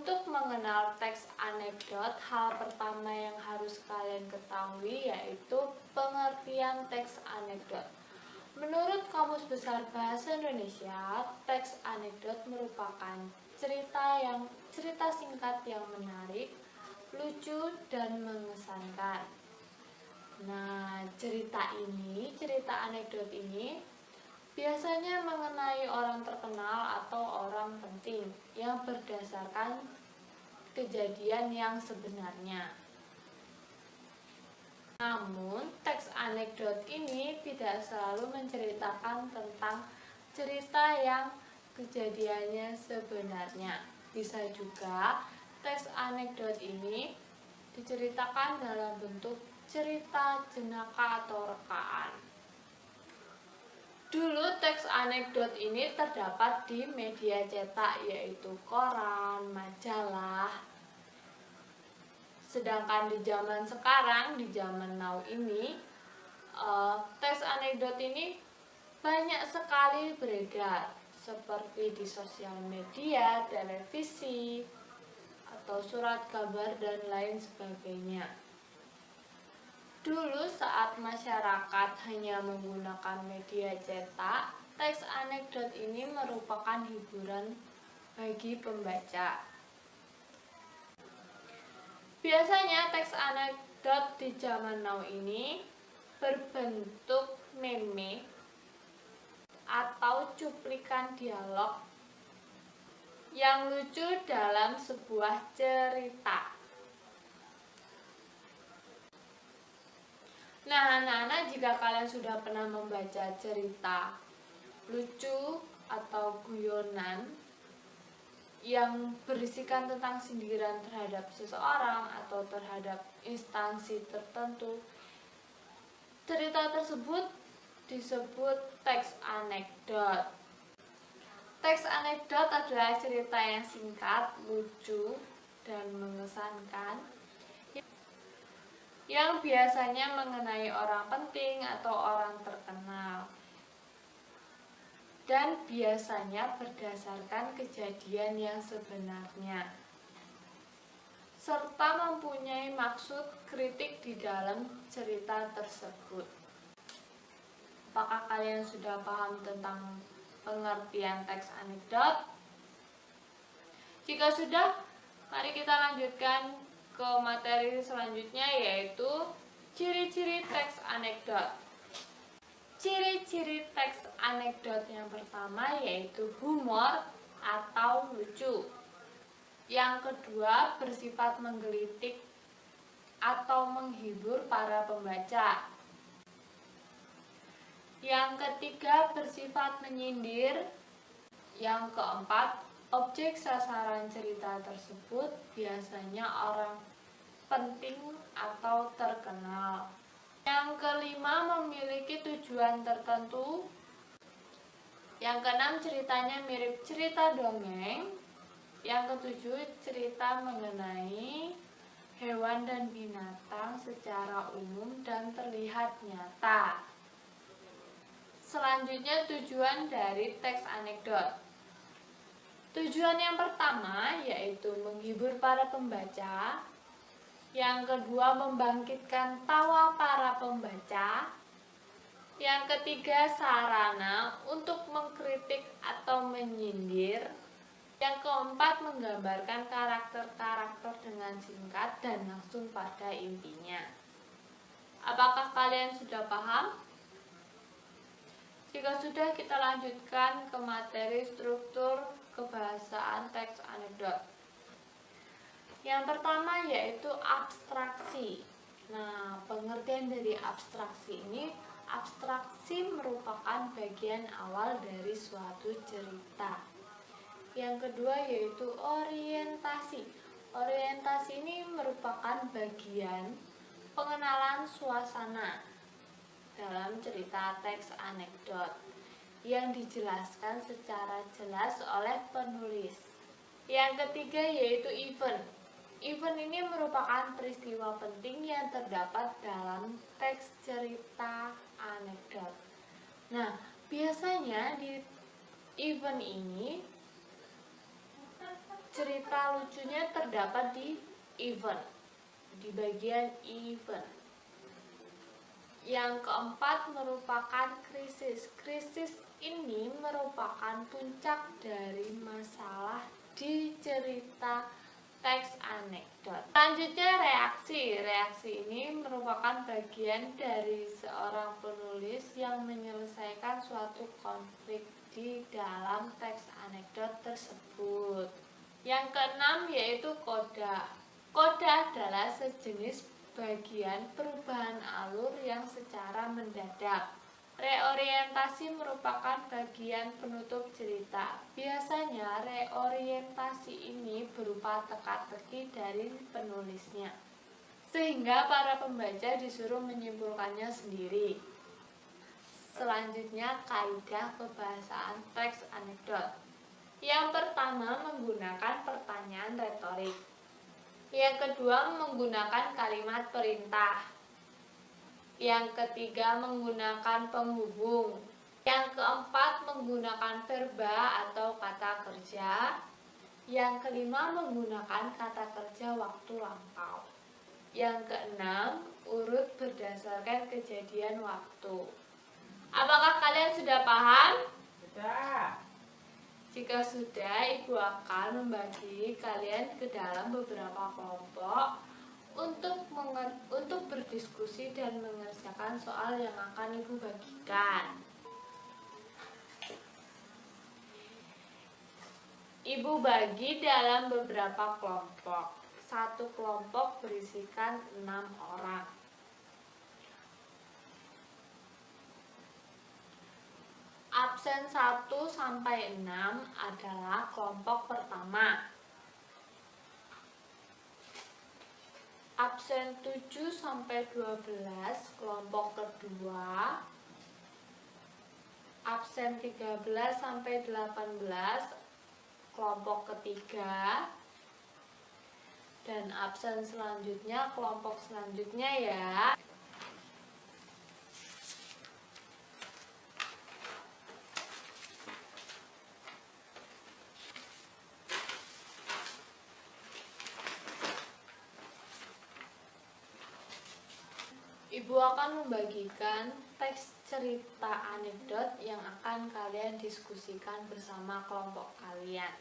Untuk mengenal teks anekdot, hal pertama yang harus kalian ketahui yaitu pengertian teks anekdot. Menurut Kamus Besar Bahasa Indonesia, teks anekdot merupakan cerita singkat yang menarik, lucu, dan mengesankan. Nah, cerita anekdot ini biasanya mengenai orang terkenal atau orang penting yang berdasarkan kejadian yang sebenarnya. Namun, teks anekdot ini tidak selalu menceritakan tentang cerita yang kejadiannya sebenarnya. Bisa juga teks anekdot ini diceritakan dalam bentuk cerita jenaka atau rekaan. Dulu teks anekdot ini terdapat di media cetak yaitu koran, majalah. Sedangkan di zaman sekarang, di zaman now ini, teks anekdot ini banyak sekali beredar seperti di sosial media, televisi, atau surat kabar dan lain sebagainya. Dulu saat masyarakat hanya menggunakan media cetak, teks anekdot ini merupakan hiburan bagi pembaca. Biasanya teks anekdot di zaman now ini berbentuk meme atau cuplikan dialog yang lucu dalam sebuah cerita. Nah, anak-anak, jika kalian sudah pernah membaca cerita lucu atau guyonan yang berisikan tentang sindiran terhadap seseorang atau terhadap instansi tertentu, cerita tersebut disebut teks anekdot. Teks anekdot adalah cerita yang singkat, lucu, dan mengesankan yang biasanya mengenai orang penting atau orang terkenal, dan biasanya berdasarkan kejadian yang sebenarnya, serta mempunyai maksud kritik di dalam cerita tersebut. Apakah kalian sudah paham tentang pengertian teks anekdot? Jika sudah, mari kita lanjutkan ke materi selanjutnya, yaitu ciri-ciri teks anekdot. Ciri-ciri teks anekdot yang pertama yaitu humor atau lucu. Yang kedua, bersifat menggelitik atau menghibur para pembaca. Yang ketiga, bersifat menyindir. Yang keempat, objek sasaran cerita tersebut biasanya orang penting atau terkenal. Yang kelima, memiliki tujuan tertentu. Yang keenam, ceritanya mirip cerita dongeng. Yang ketujuh, cerita mengenai hewan dan binatang secara umum dan terlihat nyata. Selanjutnya, tujuan dari teks anekdot. Tujuan yang pertama yaitu menghibur para pembaca. Yang kedua, membangkitkan tawa para pembaca. Yang ketiga, sarana untuk mengkritik atau menyindir. Yang keempat, menggambarkan karakter-karakter dengan singkat dan langsung pada intinya. Apakah kalian sudah paham? Jika sudah, kita lanjutkan ke materi struktur kebahasaan teks anekdot. Yang pertama yaitu abstraksi. Nah, pengertian dari abstraksi ini, abstraksi merupakan bagian awal dari suatu cerita. Yang kedua yaitu orientasi. Orientasi ini merupakan bagian pengenalan suasana dalam cerita teks anekdot yang dijelaskan secara jelas oleh penulis. Yang ketiga yaitu event. Event ini merupakan peristiwa penting yang terdapat dalam teks cerita anekdot. Nah, biasanya di event ini cerita lucunya terdapat di event, di bagian event. Yang keempat merupakan krisis. Krisis ini merupakan puncak dari masalah di cerita teks anekdot. Selanjutnya reaksi. Reaksi ini merupakan bagian dari seorang penulis yang menyelesaikan suatu konflik di dalam teks anekdot tersebut. Yang keenam yaitu koda. Koda adalah sejenis bagian perubahan alur yang secara mendadak. Reorientasi merupakan bagian penutup cerita. Biasanya reorientasi ini berupa teka-teki dari penulisnya, sehingga para pembaca disuruh menyimpulkannya sendiri. Selanjutnya, kaidah kebahasaan teks anekdot. Yang pertama, menggunakan pertanyaan retorik. Yang kedua, menggunakan kalimat perintah. Yang ketiga, menggunakan penghubung. Yang keempat, menggunakan verba atau kata kerja. Yang kelima, menggunakan kata kerja waktu lampau. Yang keenam, urut berdasarkan kejadian waktu. Apakah kalian sudah paham? Sudah. Jika sudah, Ibu akan membagi kalian ke dalam beberapa kelompok untuk berdiskusi dan mengerjakan soal yang akan Ibu bagikan. Ibu bagi dalam beberapa kelompok. Satu kelompok berisikan 6 orang. Absen 1 sampai 6 adalah kelompok pertama. Absen 7 sampai 12 kelompok kedua. Absen 13 sampai 18 kelompok ketiga. Dan absen selanjutnya kelompok selanjutnya ya. Ibu akan membagikan teks cerita anekdot yang akan kalian diskusikan bersama kelompok kalian.